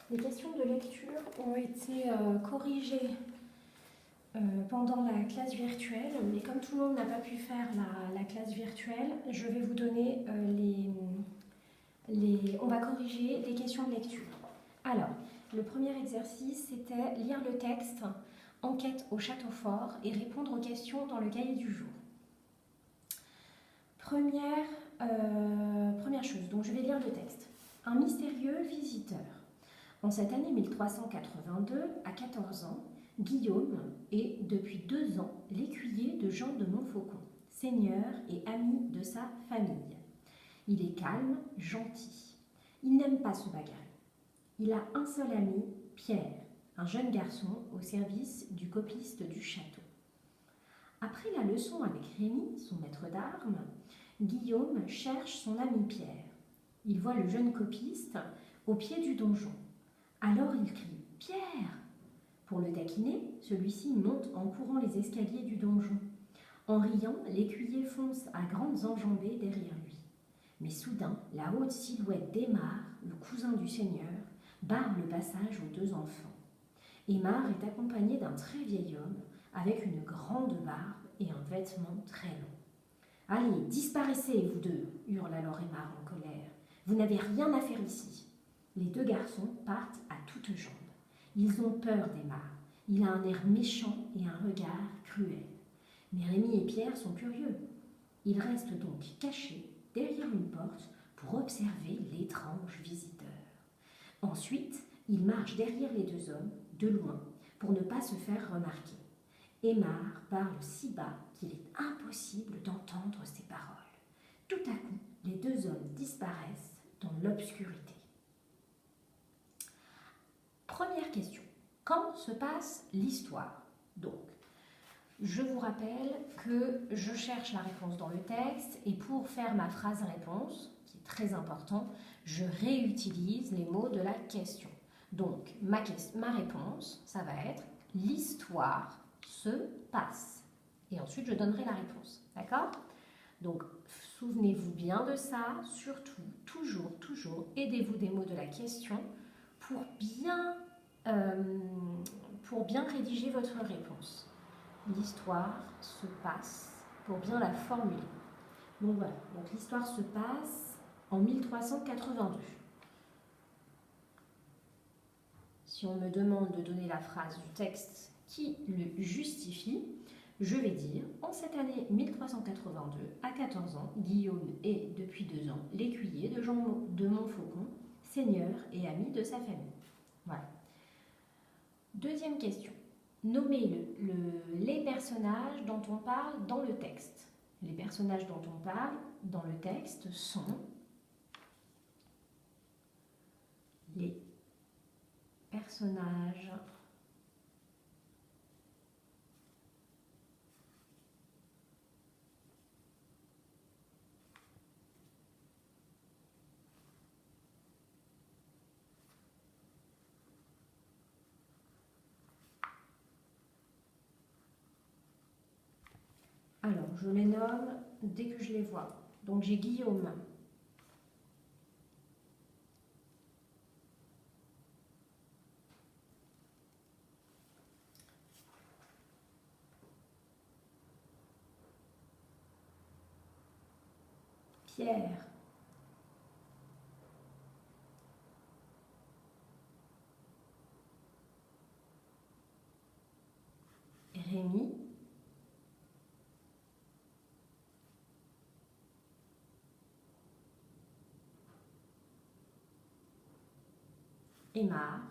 Les questions de lecture ont été corrigées pendant la classe virtuelle, mais comme tout le monde n'a pas pu faire la classe virtuelle, je vais vous donner on va corriger les questions de lecture. Alors, le premier exercice, c'était lire le texte, enquête au château fort et répondre aux questions dans le cahier du jour. Première chose, donc je vais lire le texte. Un mystérieux visiteur. En cette année 1382, à 14 ans, Guillaume est, depuis 2 ans, l'écuyer de Jean de Montfaucon, seigneur et ami de sa famille. Il est calme, gentil. Il n'aime pas se bagarrer. Il a un seul ami, Pierre, un jeune garçon au service du copiste du château. Après la leçon avec Rémi, son maître d'armes, Guillaume cherche son ami Pierre. Il voit le jeune copiste au pied du donjon. Alors il crie « Pierre !» Pour le taquiner, celui-ci monte en courant les escaliers du donjon. En riant, l'écuyer fonce à grandes enjambées derrière lui. Mais soudain, la haute silhouette d'Aymar, le cousin du seigneur, barre le passage aux 2 enfants. Aymar est accompagné d'un très vieil homme avec une grande barbe et un vêtement très long. « Allez, disparaissez, vous deux !» hurle alors Aymar en colère. « Vous n'avez rien à faire ici !» Les 2 garçons partent à toutes jambes. Ils ont peur d'Aymar. Il a un air méchant et un regard cruel. Mais Rémi et Pierre sont curieux. Ils restent donc cachés derrière une porte pour observer l'étrange visiteur. Ensuite, ils marchent derrière les 2 hommes, de loin, pour ne pas se faire remarquer. Aymar parle si bas qu'il est impossible d'entendre ses paroles. Tout à coup, les 2 hommes disparaissent dans l'obscurité. Première question. Quand se passe l'histoire? Donc, je vous rappelle que je cherche la réponse dans le texte et pour faire ma phrase-réponse, qui est très important, je réutilise les mots de la question. Donc, ma réponse, ça va être « l'histoire se passe ». Et ensuite, je donnerai la réponse. D'accord? Donc, souvenez-vous bien de ça. Surtout, toujours, aidez-vous des mots de la question pour bien rédiger votre réponse. L'histoire se passe, pour bien la formuler. Donc voilà, donc l'histoire se passe en 1382. Si on me demande de donner la phrase du texte qui le justifie, je vais dire « En cette année 1382, à 14 ans, Guillaume est, depuis 2 ans, l'écuyer de Jean de Montfaucon, seigneur et ami de sa famille. » Voilà. Deuxième question. Nommez les personnages dont on parle dans le texte. Les personnages dont on parle dans le texte sont les personnages Alors, je les nomme dès que je les vois. Donc, j'ai Guillaume. Pierre. Rémi. Aymar.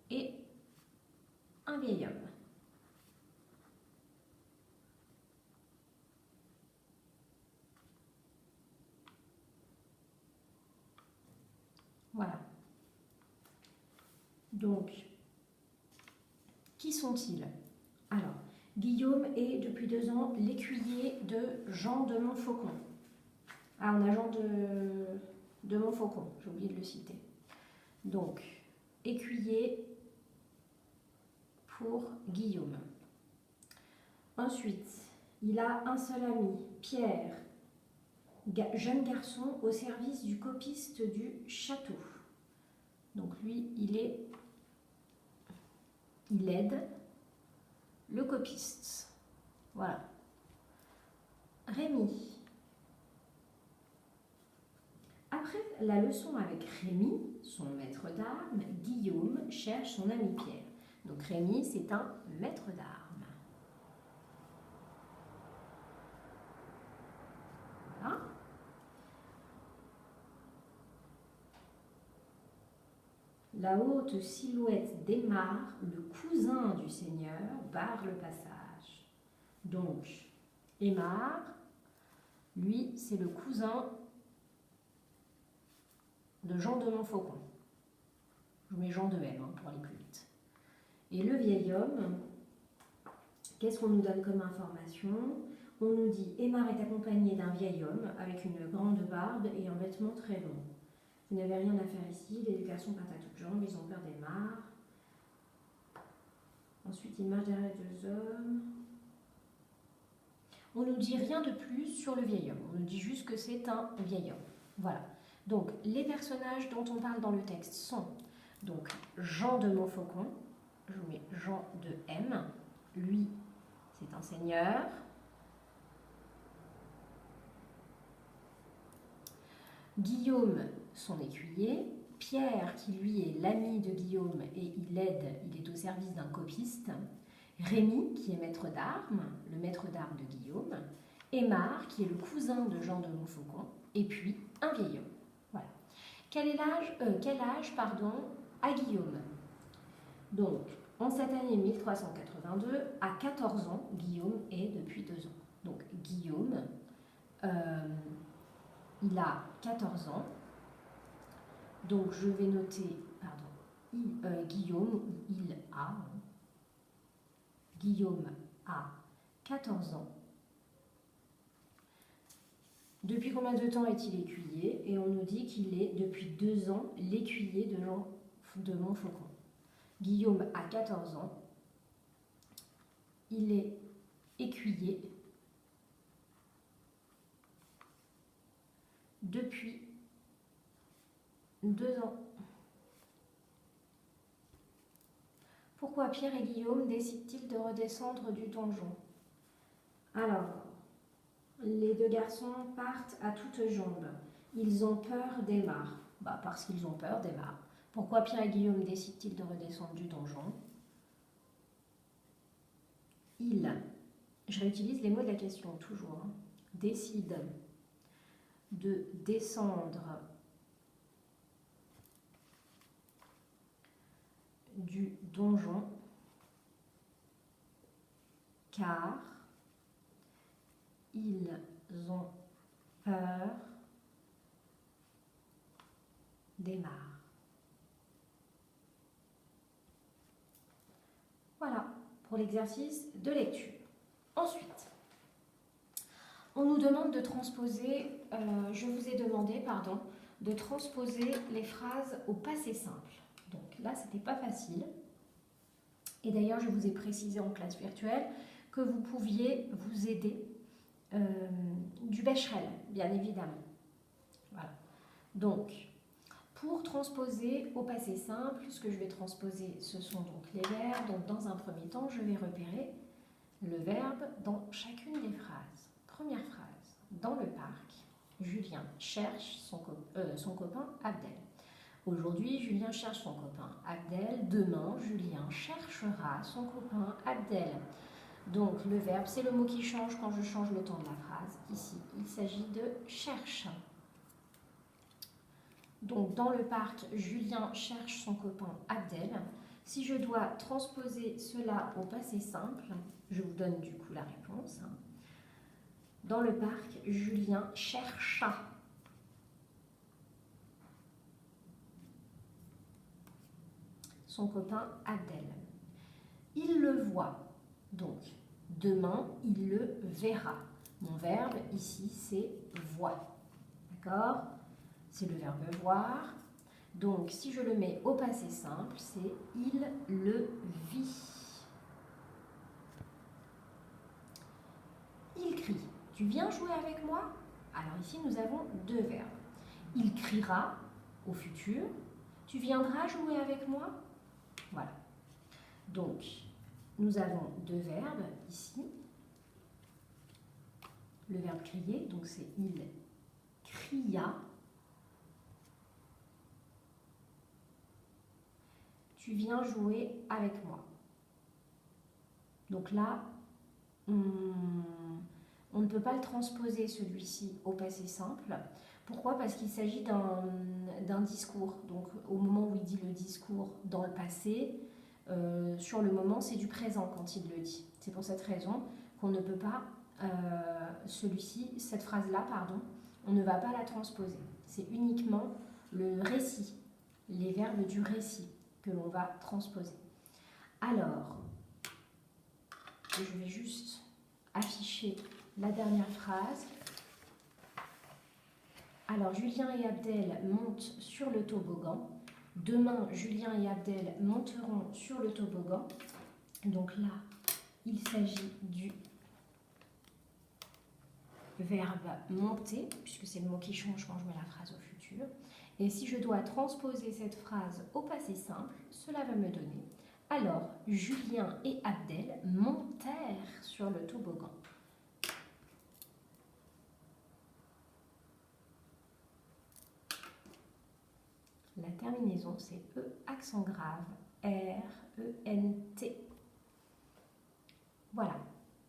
Et un vieil homme. Voilà. Donc, qui sont-ils? Alors, Guillaume est, depuis 2 ans, l'écuyer de Jean de Montfaucon. Ah, on a Jean de Montfaucon, j'ai oublié de le citer. Donc, écuyer pour Guillaume. Ensuite, il a un seul ami, Pierre. jeune garçon au service du copiste du château. Donc lui, il aide le copiste. Voilà. Rémi. Après la leçon avec Rémi, son maître d'armes, Guillaume cherche son ami Pierre. Donc Rémi, c'est un maître d'armes. Voilà. La haute silhouette d'Aymar, le cousin du Seigneur, barre le passage. Donc, Aymar, lui, c'est le cousin de Jean de Montfaucon. Je mets Jean de M pour aller plus vite. Et le vieil homme, qu'est-ce qu'on nous donne comme information? On nous dit Aymar est accompagné d'un vieil homme avec une grande barbe et un vêtement très long. Vous n'avez rien à faire ici, les deux garçons partent à toutes jambes, ils ont peur d'Aymar. Ensuite, ils marchent derrière deux hommes. On ne nous dit rien de plus sur le vieil homme, on nous dit juste que c'est un vieil homme. Voilà. Donc, les personnages dont on parle dans le texte sont donc Jean de Montfaucon, je vous mets Jean de M, lui, c'est un seigneur. Guillaume, son écuyer. Pierre, qui lui est l'ami de Guillaume et il est au service d'un copiste. Rémi, qui est maître d'armes, le maître d'armes de Guillaume. Aymar, qui est le cousin de Jean de Montfaucon. Et puis, un vieil homme. Voilà. Quel âge a Guillaume? Donc, en cette année 1382, à 14 ans, Guillaume est depuis 2 ans. Donc, Guillaume, il a 14 ans. Donc, je vais noter, Guillaume a 14 ans. Depuis combien de temps est-il écuyer? Et on nous dit qu'il est depuis 2 ans l'écuyer de Jean de Montfaucon. Guillaume a 14 ans. Il est écuyer depuis 2 ans. Pourquoi Pierre et Guillaume décident-ils de redescendre du donjon? Alors, les deux garçons partent à toutes jambes. Ils ont peur d'Aymar. Parce qu'ils ont peur d'Aymar. Pourquoi Pierre et Guillaume décident-ils de redescendre du donjon? Je réutilise les mots de la question, toujours. Décident de descendre du donjon car ils ont peur d'Aymar. Voilà pour l'exercice de lecture. Ensuite, on nous demande de transposer, je vous ai demandé, de transposer les phrases au passé simple. Donc là, c'était pas facile. Et d'ailleurs, je vous ai précisé en classe virtuelle que vous pouviez vous aider du Becherel, bien évidemment. Voilà. Donc, pour transposer au passé simple, ce que je vais transposer, ce sont donc les verbes. Donc, dans un premier temps, je vais repérer le verbe dans chacune des phrases. Première phrase. Dans le parc, Julien cherche son copain Abdel. Aujourd'hui, Julien cherche son copain Abdel. Demain, Julien cherchera son copain Abdel. Donc, le verbe, c'est le mot qui change quand je change le temps de la phrase. Ici, il s'agit de cherche. Donc, dans le parc, Julien cherche son copain Abdel. Si je dois transposer cela au passé simple, je vous donne du coup la réponse. Dans le parc, Julien chercha son copain Abdel. Il le voit. Donc, demain, il le verra. Mon verbe ici, c'est voit. D'accord? C'est le verbe voir. Donc, si je le mets au passé simple, c'est il le vit. Il crie. Tu viens jouer avec moi? Alors ici, nous avons deux verbes. Il criera au futur. Tu viendras jouer avec moi? Voilà. Donc, nous avons deux verbes ici. Le verbe crier, donc c'est il cria. Tu viens jouer avec moi. Donc là, on ne peut pas le transposer celui-ci au passé simple. Pourquoi? Parce qu'il s'agit d'un discours. Donc au moment où il dit le discours dans le passé, sur le moment c'est du présent quand il le dit. C'est pour cette raison qu'on ne peut pas, cette phrase-là, pardon, on ne va pas la transposer. C'est uniquement le récit, les verbes du récit que l'on va transposer. Alors, je vais juste afficher la dernière phrase. Alors, Julien et Abdel montent sur le toboggan. Demain, Julien et Abdel monteront sur le toboggan. Donc là, il s'agit du verbe monter, puisque c'est le mot qui change quand je mets la phrase au futur. Et si je dois transposer cette phrase au passé simple, cela va me donner: alors, Julien et Abdel montèrent sur le toboggan. La terminaison, c'est E, accent grave, R, E, N, T. Voilà.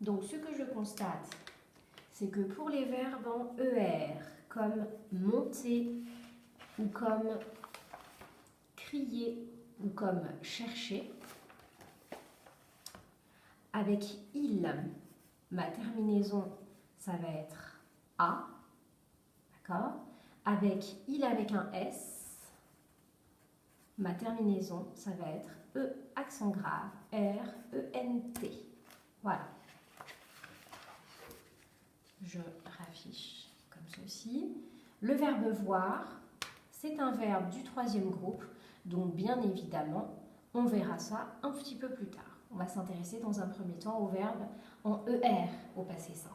Donc, ce que je constate, c'est que pour les verbes en ER, comme monter, ou comme crier, ou comme chercher, avec il, ma terminaison, ça va être A, d'accord? Avec il avec un S, ma terminaison, ça va être E, accent grave, R, E, N, T. Voilà. Je raffiche comme ceci. Le verbe voir, c'est un verbe du troisième groupe, donc bien évidemment, on verra ça un petit peu plus tard. On va s'intéresser dans un premier temps au verbe en ER au passé simple.